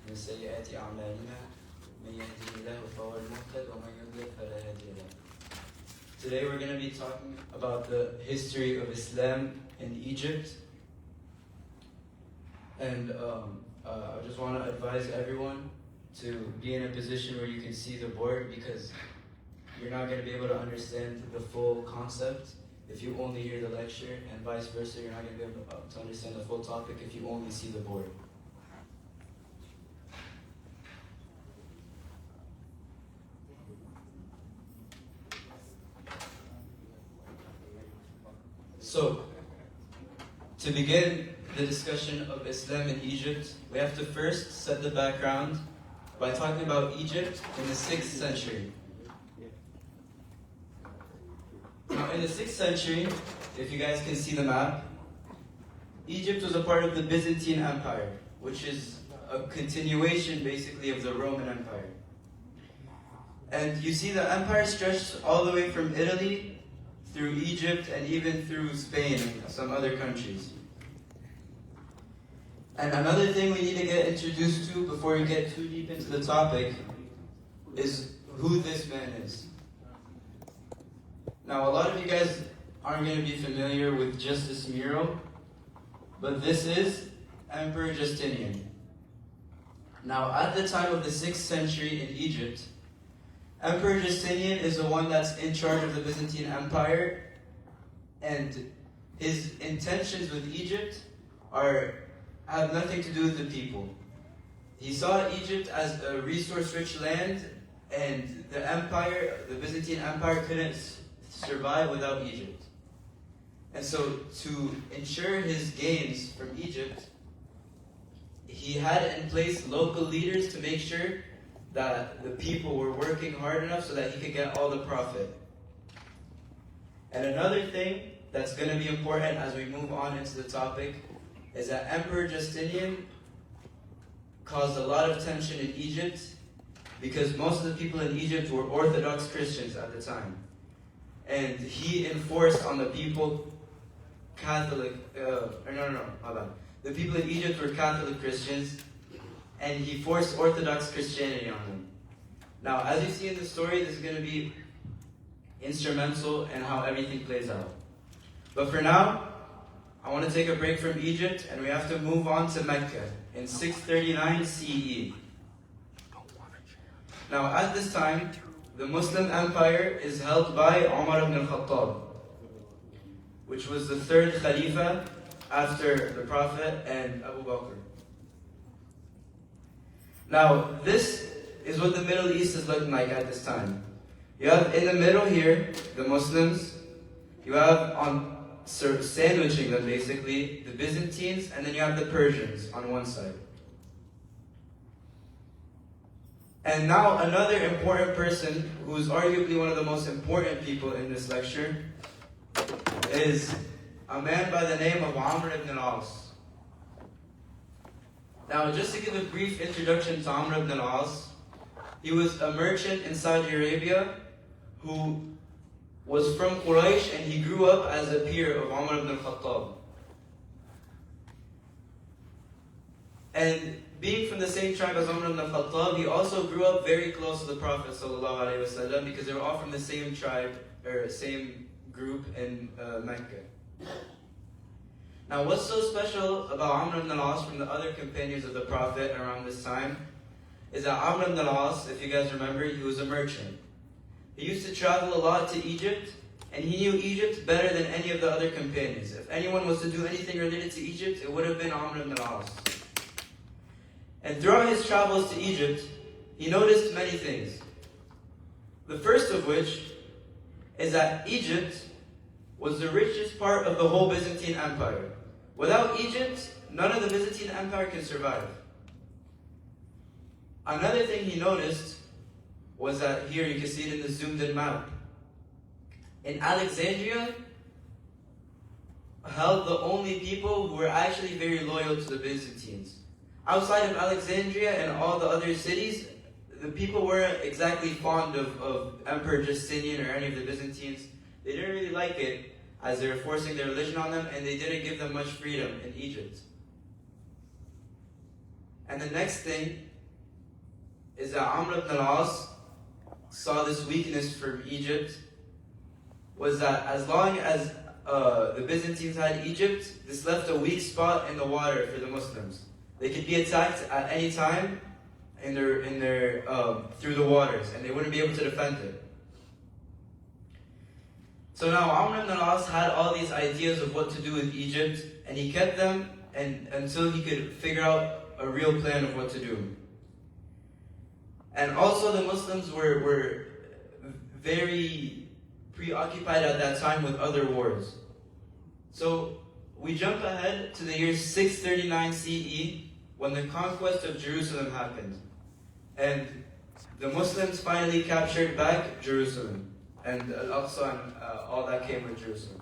من سيئات أعمالنا من يهده الله فهو المهتد ومن يضلل فلا هادي له. Today we're going to be talking about the history of Islam in Egypt. And I just want to advise everyone to be in a position where you can see the board, because you're not going to be able to understand the full concept if you only hear the lecture, and vice versa, you're not going to be able to understand the full topic if you only see the board. So, to begin the discussion of Islam in Egypt, we have to first set the background by talking about Egypt in the 6th century. Now, in the 6th century, if you guys can see the map, Egypt was a part of the Byzantine Empire, which is a continuation basically of the Roman Empire. And you see the empire stretched all the way from Italy through Egypt and even through Spain and some other countries. And another thing we need to get introduced to before we get too deep into the topic is who this man is. Now, a lot of you guys aren't going to be familiar with just this mural, but this is Emperor Justinian. Now, at the time of the 6th century in Egypt, Emperor Justinian is the one that's in charge of the Byzantine Empire, and his intentions with Egypt have nothing to do with the people. He saw Egypt as a resource-rich land, and the Byzantine Empire couldn't survive without Egypt. And so, to ensure his gains from Egypt, he had in place local leaders to make sure that the people were working hard enough so that he could get all the profit. And another thing that's going to be important as we move on into the topic is that Emperor Justinian caused a lot of tension in Egypt because most of the people in Egypt were Orthodox Christians at the time. And he enforced on the people The people in Egypt were Catholic Christians, and he forced Orthodox Christianity on them. Now, as you see in the story, this is going to be instrumental in how everything plays out. But for now, I want to take a break from Egypt, and we have to move on to Mecca in 639 CE. Now, at this time, the Muslim Empire is held by Umar ibn al-Khattab, which was the 3rd Khalifa after the Prophet and Abu Bakr. Now, this is what the Middle East is looking like at this time. You have in the middle here, the Muslims. You have sandwiching them basically, the Byzantines, and then you have the Persians on one side. And now another important person, who is arguably one of the most important people in this lecture, is a man by the name of Amr ibn al-As. Now, just to give a brief introduction to Amr ibn al-As, he was a merchant in Saudi Arabia who was from Quraysh, and he grew up as a peer of Umar ibn al-Khattab. And being from the same tribe as Umar ibn al-Khattab, he also grew up very close to the Prophet ﷺ, because they were all from the same tribe, or same group in Mecca. Now, what's so special about Amr ibn al-As from the other companions of the Prophet around this time is that Amr ibn al-As, if you guys remember, he was a merchant. He used to travel a lot to Egypt, and he knew Egypt better than any of the other companions. If anyone was to do anything related to Egypt, it would have been Amr ibn al-As. And throughout his travels to Egypt, he noticed many things. The first of which is that Egypt was the richest part of the whole Byzantine Empire. Without Egypt, none of the Byzantine Empire can survive. Another thing he noticed was that, here you can see it in the zoomed in map. In Alexandria, held the only people who were actually very loyal to the Byzantines. Outside of Alexandria and all the other cities, the people weren't exactly fond of Emperor Justinian or any of the Byzantines. They didn't really like it, as they were forcing their religion on them, and they didn't give them much freedom in Egypt. And the next thing is that Amr ibn al-As saw this weakness from Egypt, was that as long as the Byzantines had Egypt, this left a weak spot in the water for the Muslims. They could be attacked at any time in their through the waters, and they wouldn't be able to defend it. So now Amr ibn al-As had all these ideas of what to do with Egypt, and he kept them until he could figure out a real plan of what to do. And also the Muslims were very preoccupied at that time with other wars. So we jump ahead to the year 639 CE, when the conquest of Jerusalem happened. And the Muslims finally captured back Jerusalem, and Al-Aqsa and all that came with Jerusalem.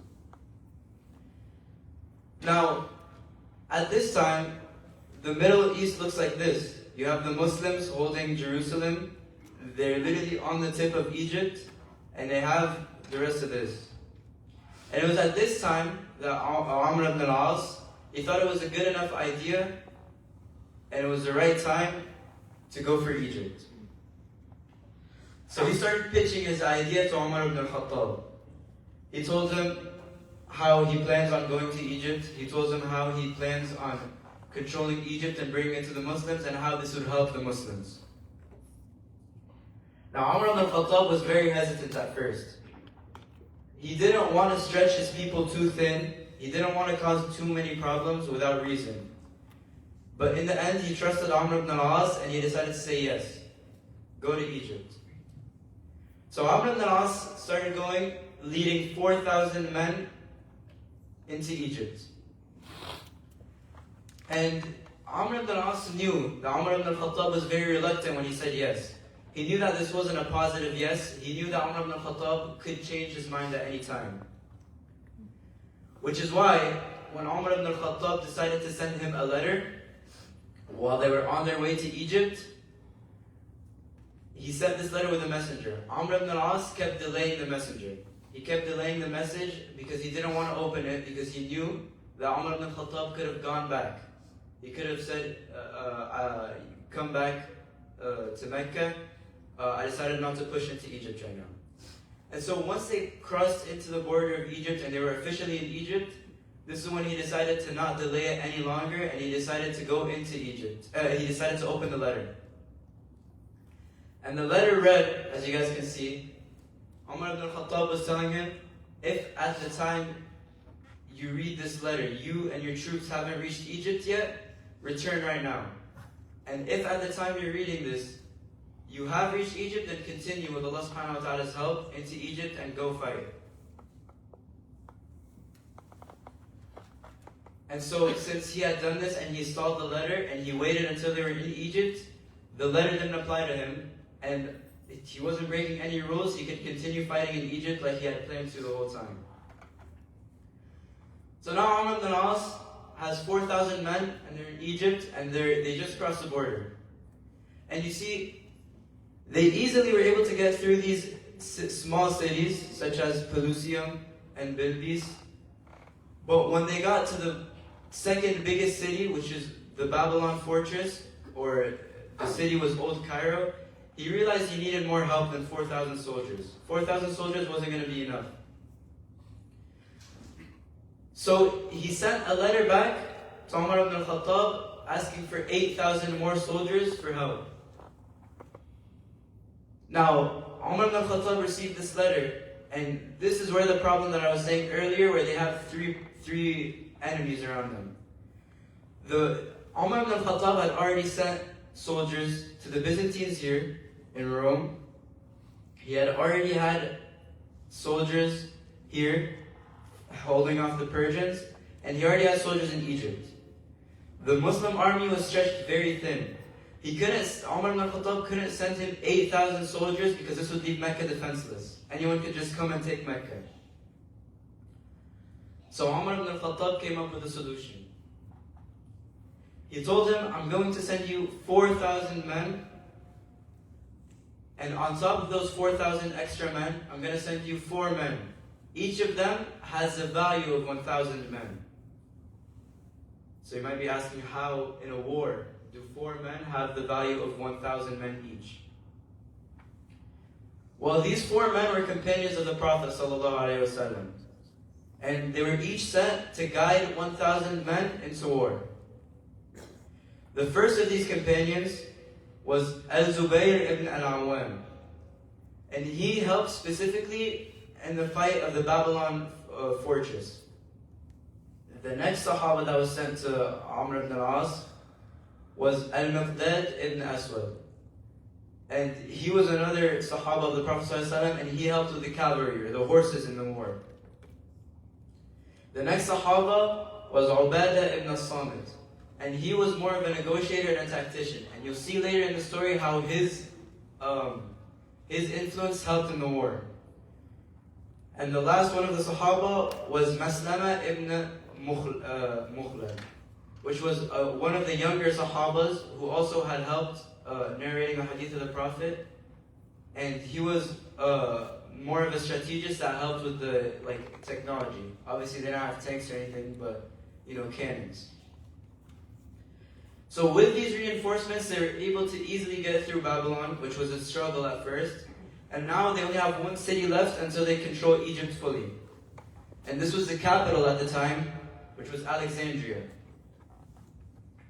Now, at this time, the Middle East looks like this. You have the Muslims holding Jerusalem. They're literally on the tip of Egypt, and they have the rest of this. And it was at this time that Amr ibn al-As, he thought it was a good enough idea, and it was the right time to go for Egypt. So he started pitching his idea to Umar ibn al-Khattab. He told him how he plans on going to Egypt. He told him how he plans on controlling Egypt and bringing it to the Muslims, and how this would help the Muslims. Now Umar ibn al-Khattab was very hesitant at first. He didn't want to stretch his people too thin. He didn't want to cause too many problems without reason. But in the end, he trusted Amr ibn al-As, and he decided to say yes. Go to Egypt. So Amr ibn al-As started going, leading 4,000 men into Egypt. And Amr ibn al-As knew that Umar ibn al-Khattab was very reluctant when he said yes. He knew that this wasn't a positive yes. He knew that Umar ibn al-Khattab could change his mind at any time. Which is why, when Umar ibn al-Khattab decided to send him a letter, while they were on their way to Egypt, he sent this letter with a messenger. Amr ibn al-As kept delaying the messenger. He kept delaying the message because he didn't want to open it, because he knew that Umar ibn al-Khattab could have gone back. He could have said, come back to Mecca. I decided not to push into Egypt right now. And so once they crossed into the border of Egypt and they were officially in Egypt, this is when he decided to not delay it any longer, and he decided to go into Egypt. He decided to open the letter. And the letter read, as you guys can see, Umar ibn al-Khattab was telling him, if at the time you read this letter, you and your troops haven't reached Egypt yet, return right now. And if at the time you're reading this, you have reached Egypt, then continue with Allah subhanahu wa ta'ala's help into Egypt and go fight. And so since he had done this and he stalled the letter and he waited until they were in Egypt, the letter didn't apply to him, and he wasn't breaking any rules. He could continue fighting in Egypt like he had planned to the whole time. So now Amr ibn al-As has 4,000 men, and they're in Egypt, and they just crossed the border. And you see, they easily were able to get through these small cities, such as Pelusium and Bilbis. But when they got to the second biggest city, which is the Babylon fortress, or the city was Old Cairo, he realized he needed more help than 4,000 soldiers. 4,000 soldiers wasn't going to be enough. So he sent a letter back to Umar ibn al-Khattab asking for 8,000 more soldiers for help. Now, Umar ibn al-Khattab received this letter, and this is where the problem that I was saying earlier, where they have three enemies around them. Umar ibn al-Khattab had already sent soldiers to the Byzantines here in Rome. He had already had soldiers here holding off the Persians, and he already had soldiers in Egypt. The Muslim army was stretched very thin. Umar ibn al-Khattab couldn't send him 8,000 soldiers because this would leave Mecca defenseless. Anyone could just come and take Mecca. So Umar ibn al-Khattab came up with a solution. He told him, I'm going to send you 4,000 men, and on top of those 4,000 extra men, I'm going to send you 4 men. Each of them has a value of 1,000 men. So you might be asking, how in a war do 4 men have the value of 1,000 men each? Well, these 4 men were companions of the Prophet ﷺ, and they were each sent to guide 1,000 men into war. The first of these companions was Al-Zubayr ibn al-Awwam, and he helped specifically in the fight of the Babylon fortress. The next Sahaba that was sent to Amr ibn al-As was Al-Miqdad ibn Aswad. And he was another Sahaba of the Prophet ﷺ, and he helped with the cavalry, or the horses in the war. The next Sahaba was Ubadah ibn al-Samit, and he was more of a negotiator and a tactician. And you'll see later in the story how his influence helped in the war. And the last one of the Sahaba was Maslama ibn Mukhlad, which was one of the younger Sahabas who also had helped narrating a hadith of the Prophet, and he was more of a strategist that helped with the technology. Obviously, they don't have tanks or anything, but cannons. So with these reinforcements, they were able to easily get through Babylon, which was a struggle at first, and now they only have one city left until they control Egypt fully. And this was the capital at the time, which was Alexandria.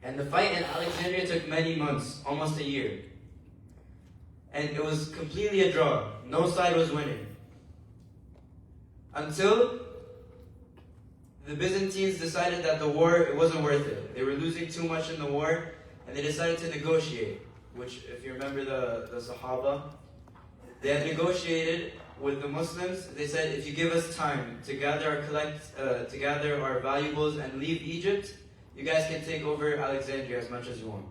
And the fight in Alexandria took many months, almost a year. And it was completely a draw. No side was winning. Until the Byzantines decided that the war, it wasn't worth it. They were losing too much in the war, and they decided to negotiate. Which, if you remember the Sahaba, they had negotiated with the Muslims. They said, if you give us time to gather our valuables and leave Egypt, you guys can take over Alexandria as much as you want.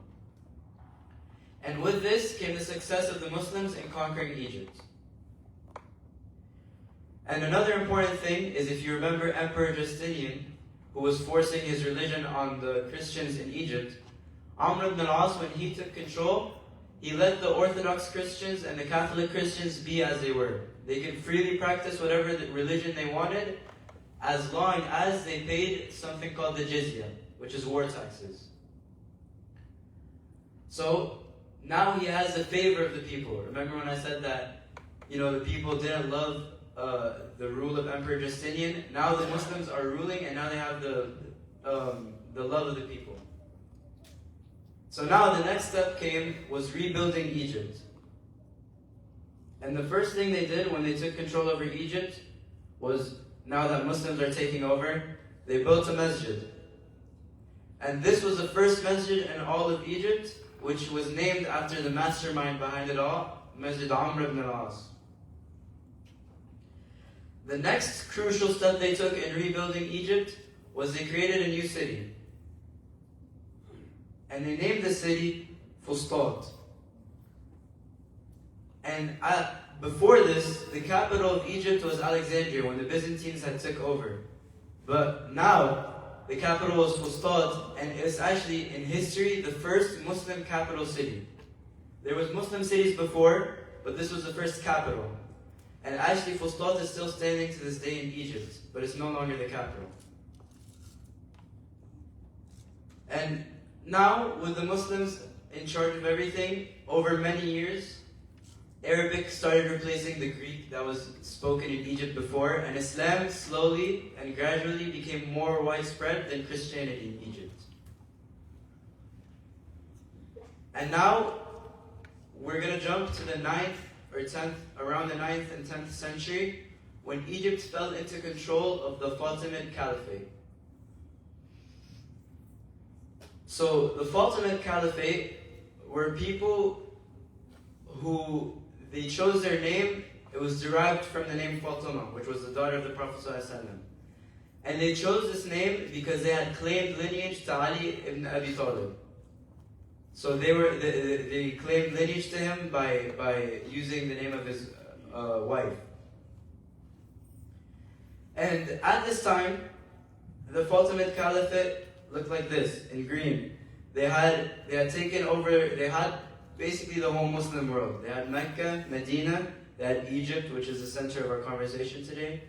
And with this came the success of the Muslims in conquering Egypt. And another important thing is, if you remember Emperor Justinian, who was forcing his religion on the Christians in Egypt, Amr ibn al-As, when he took control, he let the Orthodox Christians and the Catholic Christians be as they were. They could freely practice whatever religion they wanted, as long as they paid something called the jizya, which is war taxes. So now he has the favor of the people. Remember when I said that the people didn't love the rule of Emperor Justinian? Now the Muslims are ruling, and now they have the love of the people. So now the next step was rebuilding Egypt. And the first thing they did when they took control over Egypt was, now that Muslims are taking over, they built a masjid. And this was the first masjid in all of Egypt, which was named after the mastermind behind it all, Masjid Amr ibn al-As. The next crucial step they took in rebuilding Egypt was they created a new city. And they named the city Fustat. And before this, the capital of Egypt was Alexandria, when the Byzantines had took over. But now, the capital was Fustat, and it's actually, in history, the first Muslim capital city. There was Muslim cities before, but this was the first capital. And actually, Fustat is still standing to this day in Egypt, but it's no longer the capital. And now, with the Muslims in charge of everything, over many years, Arabic started replacing the Greek that was spoken in Egypt before, and Islam slowly and gradually became more widespread than Christianity in Egypt. And now, we're going to jump to the 9th or 10th, around the 9th and 10th century, when Egypt fell into control of the Fatimid Caliphate. So, the Fatimid Caliphate were people who they chose their name. It was derived from the name Fatima, which was the daughter of the Prophet ﷺ. And they chose this name because they had claimed lineage to Ali ibn Abi Talib. So they claimed lineage to him by using the name of his wife. And at this time, the Fatimid Caliphate looked like this, in green. They had taken over, they had basically the whole Muslim world. They had Mecca, Medina, they had Egypt, which is the center of our conversation today.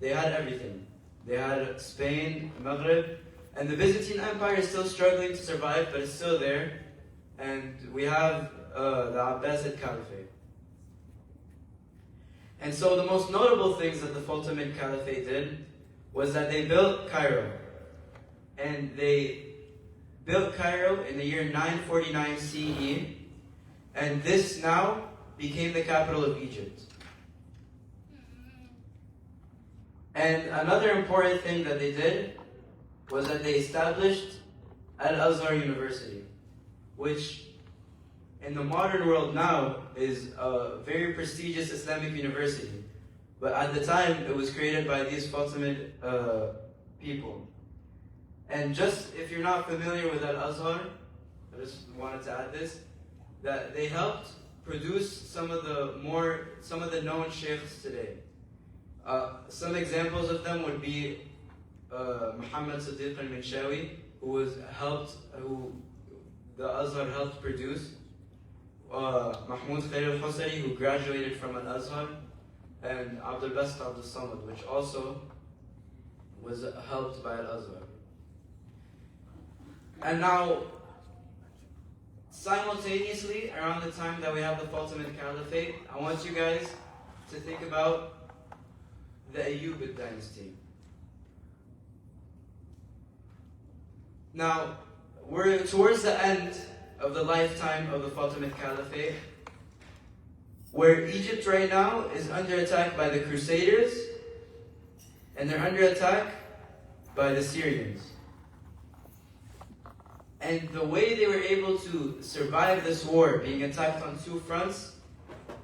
They had everything. They had Spain, Maghreb, and the Byzantine Empire is still struggling to survive, but it's still there. and we have the Abbasid Caliphate. And so the most notable things that the Fatimid Caliphate did was that they built Cairo. And they built Cairo in the year 949 CE, and this now became the capital of Egypt. And another important thing that they did was that they established Al-Azhar University, which in the modern world now is a very prestigious Islamic university. But at the time, it was created by these Fatimid people. And just if you're not familiar with Al-Azhar, I just wanted to add this, that they helped produce some of the known sheikhs today. Some examples of them would be Muhammad Siddiq al-Minshawi, who the Azhar helped produce, Mahmoud Khair al-Husari, who graduated from Al-Azhar, and Abdul Basit Abdul Samad, which also was helped by Al-Azhar. And now, simultaneously, around the time that we have the Fatimid Caliphate, I want you guys to think about the Ayyubid dynasty. Now, we're towards the end of the lifetime of the Fatimid Caliphate, where Egypt right now is under attack by the Crusaders, and they're under attack by the Syrians. And the way they were able to survive this war, being attacked on two fronts,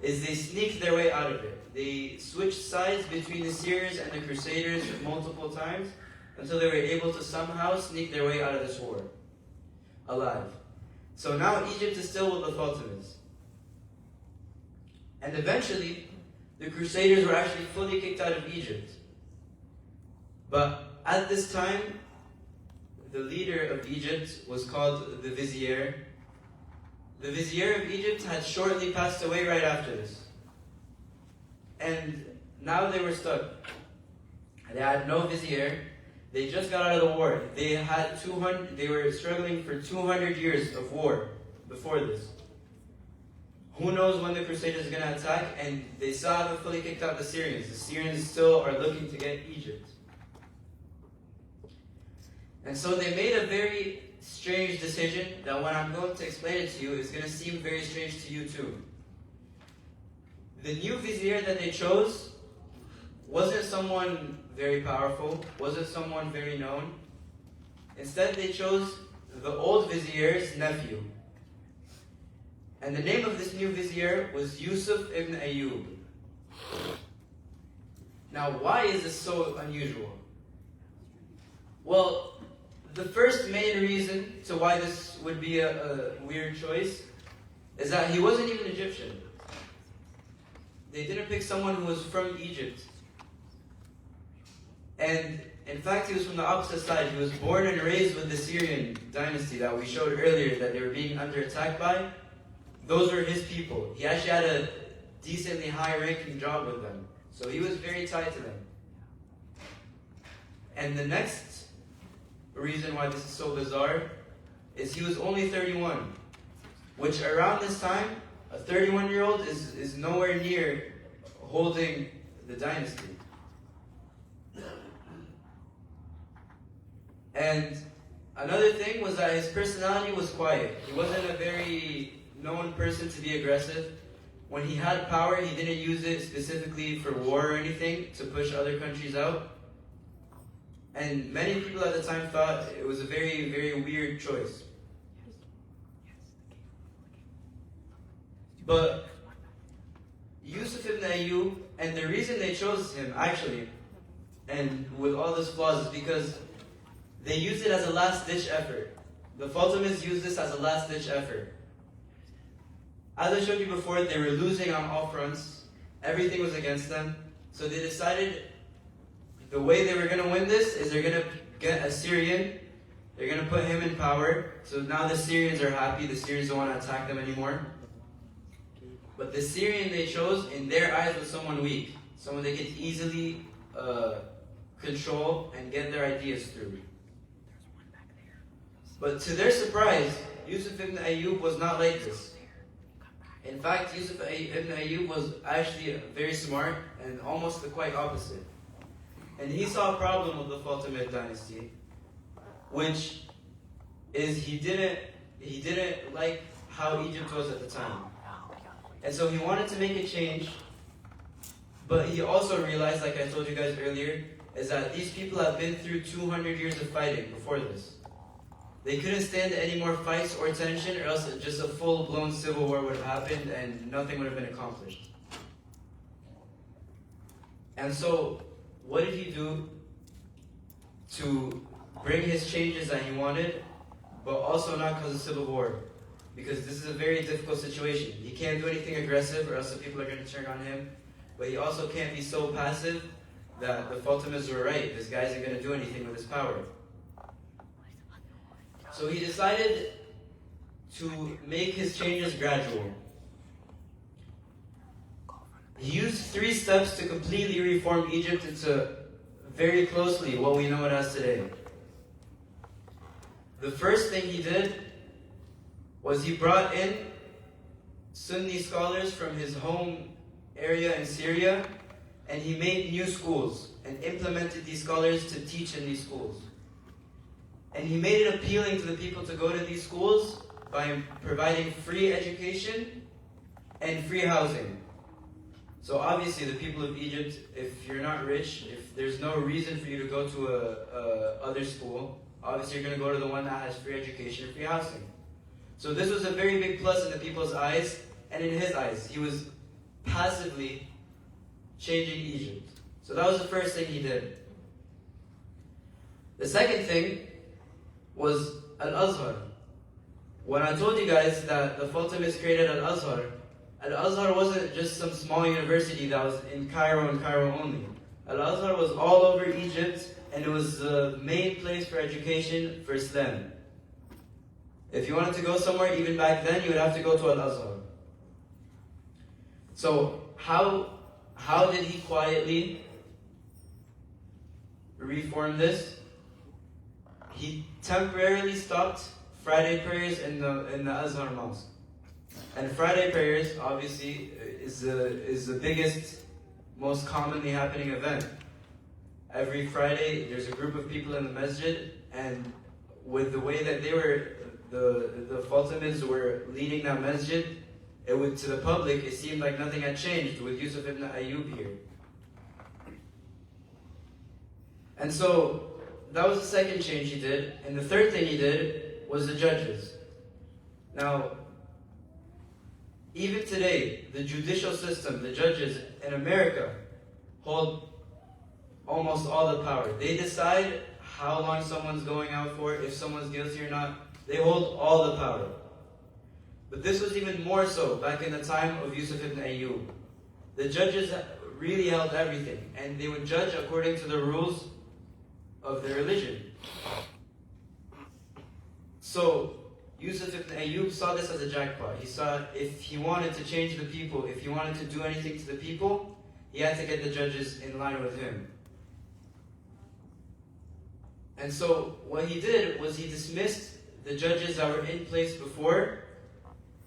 is they sneaked their way out of it. They switched sides between the Syrians and the Crusaders multiple times until they were able to somehow sneak their way out of this war alive. So now Egypt is still with the Fatimids. And eventually, the Crusaders were actually fully kicked out of Egypt. But at this time, the leader of Egypt was called the Vizier. The Vizier of Egypt had shortly passed away right after this. And now they were stuck. They had no Vizier. They just got out of the war. They were struggling for 200 years of war before this. Who knows when the Crusaders are going to attack, and they still haven't fully kicked out the Syrians. The Syrians still are looking to get Egypt. And so they made a very strange decision that when I'm going to explain it to you, is going to seem very strange to you too. The new vizier that they chose wasn't someone very powerful, wasn't someone very known. Instead, they chose the old vizier's nephew. And the name of this new vizier was Yusuf ibn Ayyub. Now, why is this so unusual? Well, the first main reason to why this would be a weird choice is that he wasn't even Egyptian. They didn't pick someone who was from Egypt. And in fact, he was from the opposite side. He was born and raised with the Syrian dynasty that we showed earlier that they were being under attack by. Those were his people. He actually had a decently high-ranking job with them. So he was very tied to them. And the next reason why this is so bizarre is he was only 31, which around this time, a 31-year-old is nowhere near holding the dynasty. And another thing was that his personality was quiet. He wasn't a very known person to be aggressive. When he had power, he didn't use it specifically for war or anything to push other countries out. And many people at the time thought it was a very, very weird choice. But Yusuf ibn Ayyub, and the reason they chose him actually, and with all these flaws, is because they used it as a last-ditch effort. The Fatimids used this as a last-ditch effort. As I showed you before, they were losing on all fronts. Everything was against them. So they decided the way they were going to win this is they're going to get a Syrian. They're going to put him in power. So now the Syrians are happy. The Syrians don't want to attack them anymore. But the Syrian they chose, in their eyes, was someone weak. Someone they could easily control and get their ideas through. But to their surprise, Yusuf ibn Ayyub was not like this. In fact, Yusuf ibn Ayyub was actually very smart and almost the quite opposite. And he saw a problem with the Fatimid dynasty, which is he didn't like how Egypt was at the time. And so he wanted to make a change, but he also realized, like I told you guys earlier, is that these people have been through 200 years of fighting before this. They couldn't stand any more fights or tension, or else just a full-blown civil war would have happened and nothing would have been accomplished. And so, what did he do to bring his changes that he wanted, but also not cause a civil war? Because this is a very difficult situation. He can't do anything aggressive, or else the people are going to turn on him. But he also can't be so passive that the Fatimids were right. This guy isn't going to do anything with his power. So he decided to make his changes gradual. He used 3 steps to completely reform Egypt into very closely what we know it as today. The first thing he did was he brought in Sunni scholars from his home area in Syria, and he made new schools and implemented these scholars to teach in these schools. And he made it appealing to the people to go to these schools by providing free education and free housing. So obviously the people of Egypt, if you're not rich, if there's no reason for you to go to a other school, obviously you're going to go to the one that has free education and free housing. So this was a very big plus in the people's eyes, and in his eyes. He was passively changing Egypt. So that was the first thing he did. The second thing was Al-Azhar. When I told you guys that the Fatimids created Al-Azhar wasn't just some small university that was in Cairo and Cairo only. Al-Azhar was all over Egypt, and it was the main place for education for Islam. If you wanted to go somewhere, even back then, you would have to go to Al-Azhar. So, how did he quietly reform this? He temporarily stopped Friday prayers in the Azhar mosque. And Friday prayers, obviously, is the biggest, most commonly happening event. Every Friday, there's a group of people in the masjid, and with the way that the Fatimids were leading that masjid, to the public, it seemed like nothing had changed with Yusuf ibn Ayyub here. And so, that was the second change he did. And the third thing he did was the judges. Now, even today, the judicial system, the judges in America, hold almost all the power. They decide how long someone's going out for, if someone's guilty or not. They hold all the power. But this was even more so back in the time of Yusuf ibn Ayyub. The judges really held everything, and they would judge according to the rules of their religion. So, Yusuf ibn Ayyub saw this as a jackpot. He saw if he wanted to change the people, if he wanted to do anything to the people, he had to get the judges in line with him. And so, what he did was he dismissed the judges that were in place before,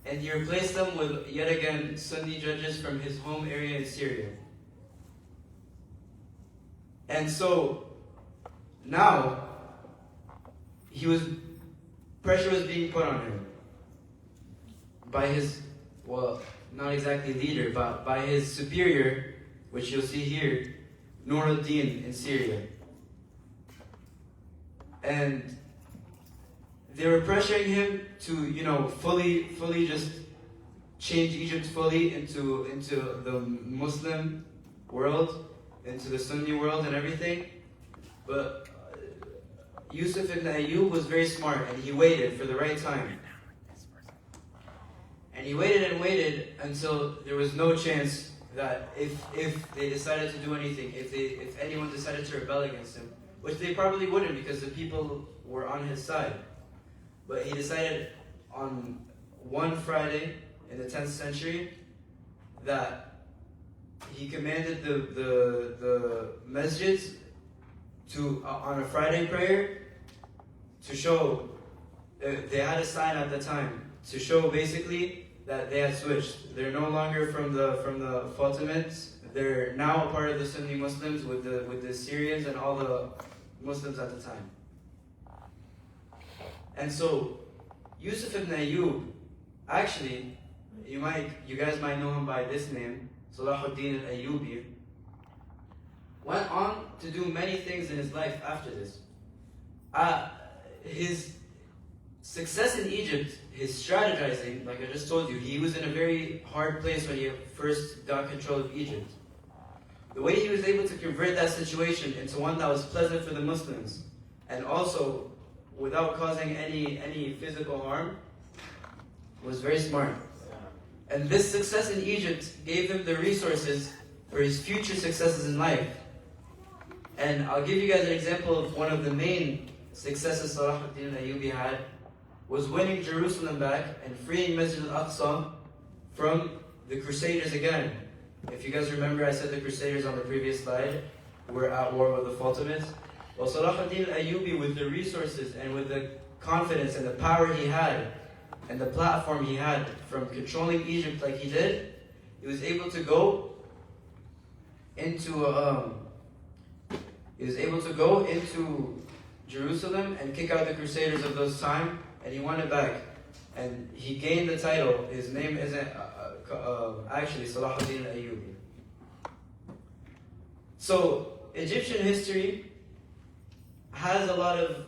and he replaced them with, yet again, Sunni judges from his home area in Syria. And so, now, pressure was being put on him by his, well, not exactly leader, but by his superior, which you'll see here, Nur al-Din in Syria. And they were pressuring him to, fully just change Egypt fully into the Muslim world, into the Sunni world and everything. But Yusuf ibn Ayyub was very smart, and he waited for the right time. And he waited and waited until there was no chance that if they decided to do anything, if anyone decided to rebel against him, which they probably wouldn't because the people were on his side. But he decided on one Friday in the 10th century that he commanded the masjids to, on a Friday prayer, to show they had a sign at the time to show basically that they had switched. They're no longer from the Fatimids. They're now a part of the Sunni Muslims with the Syrians and all the Muslims at the time. And so Yusuf ibn Ayyub, actually, you guys might know him by this name, Salahuddin al-Ayyubi, went on to do many things in his life after this. His success in Egypt, his strategizing, like I just told you, he was in a very hard place when he first got control of Egypt. The way he was able to convert that situation into one that was pleasant for the Muslims, and also without causing any physical harm, was very smart. And this success in Egypt gave him the resources for his future successes in life. And I'll give you guys an example of one of the main successes Salahuddin al-Ayyubi had, was winning Jerusalem back and freeing Masjid al-Aqsa from the Crusaders again. If you guys remember, I said the Crusaders on the previous slide were at war with the Fatimids. Well, Salahuddin al-Ayyubi, with the resources and with the confidence and the power he had and the platform he had from controlling Egypt like he did, he was able to go into Jerusalem and kick out the Crusaders of those time, and he won it back. And he gained the title. His name isn't actually Salahuddin al-Ayyubi. So Egyptian history has a lot of,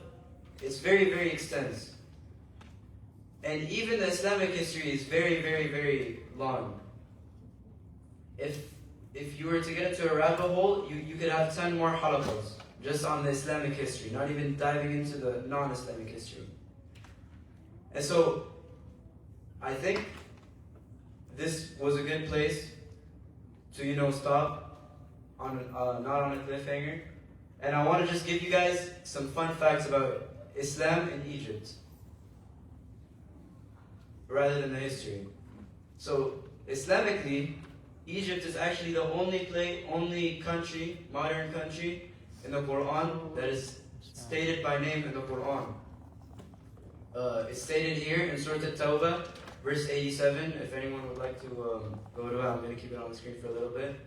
it's very, very extensive. And even the Islamic history is very, very, very long. If you were to get into a rabbit hole, you could have 10 more halaqas just on the Islamic history, not even diving into the non-Islamic history. And so, I think this was a good place to, stop on not on a cliffhanger. And I want to just give you guys some fun facts about Islam in Egypt, rather than the history. So, Islamically, Egypt is actually the only country, modern country, in the Quran that is stated by name in the Quran. It's stated here in Surah At-Tawbah, verse 87. If anyone would like to go to it, I'm going to keep it on the screen for a little bit.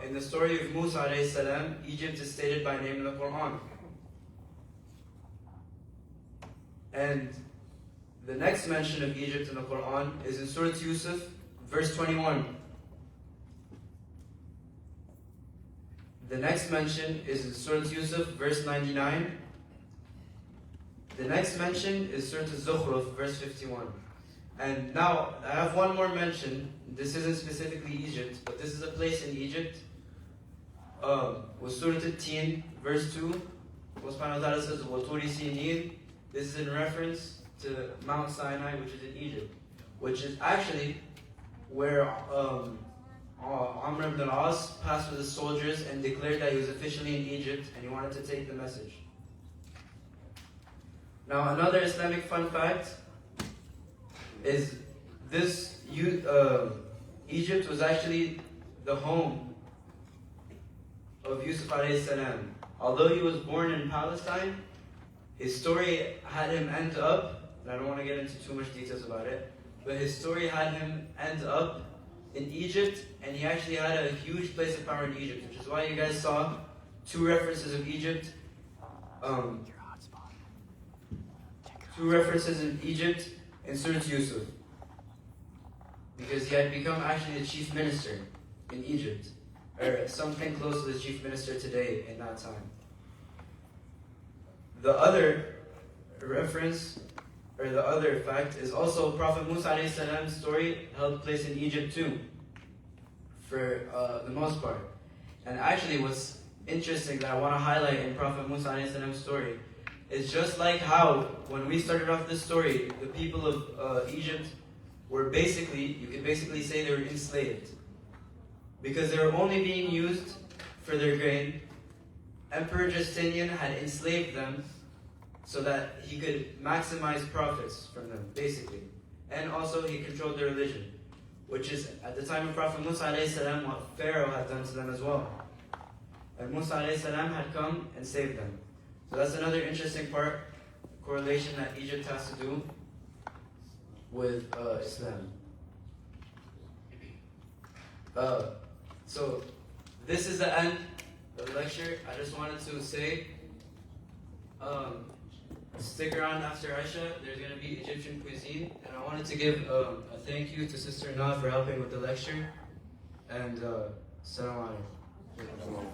In the story of Musa alayhi salam, Egypt is stated by name in the Quran. And the next mention of Egypt in the Quran is in Surah Yusuf, verse 21. The next mention is in Surah Yusuf, verse 99. The next mention is Surah Zukhruf, verse 51. And now, I have one more mention. This isn't specifically Egypt, but this is a place in Egypt. With Surah At-Tin, verse 2. Allah subhanahu wa ta'ala says, وَطُورِ سِينِينَ. This is in reference to Mount Sinai, which is in Egypt, which is actually where Amr ibn al-As passed with his soldiers and declared that he was officially in Egypt and he wanted to take the message. Now, another Islamic fun fact is this: Egypt was actually the home of Yusuf alayhi salam. Although he was born in Palestine, his story had him end up, and I don't want to get into too much details about it, but his story had him end up in Egypt, and he actually had a huge place of power in Egypt, which is why you guys saw two references of Egypt. Two references in Egypt in Surah Yusuf, because he had become actually the chief minister in Egypt, or something close to the chief minister today in that time. The other reference, or the other fact, is also Prophet Musa alayhi salam's story held place in Egypt too, for the most part. And actually what's interesting that I want to highlight in Prophet Musa alayhi salam's story is just like how, when we started off this story, the people of Egypt were basically, you could basically say they were enslaved. Because they were only being used for their grain. Emperor Justinian had enslaved them so that he could maximize profits from them, basically. And also he controlled their religion, which is, at the time of Prophet Musa alayhi salam, what Pharaoh had done to them as well. And Musa alayhi salam had come and saved them. So that's another interesting part. correlation that Egypt has to do with Islam. So this is the end of the lecture. I just wanted to say, stick around after Aisha. There's going to be Egyptian cuisine. And I wanted to give a thank you to Sister Na for helping with the lecture. And Assalamu alaikum.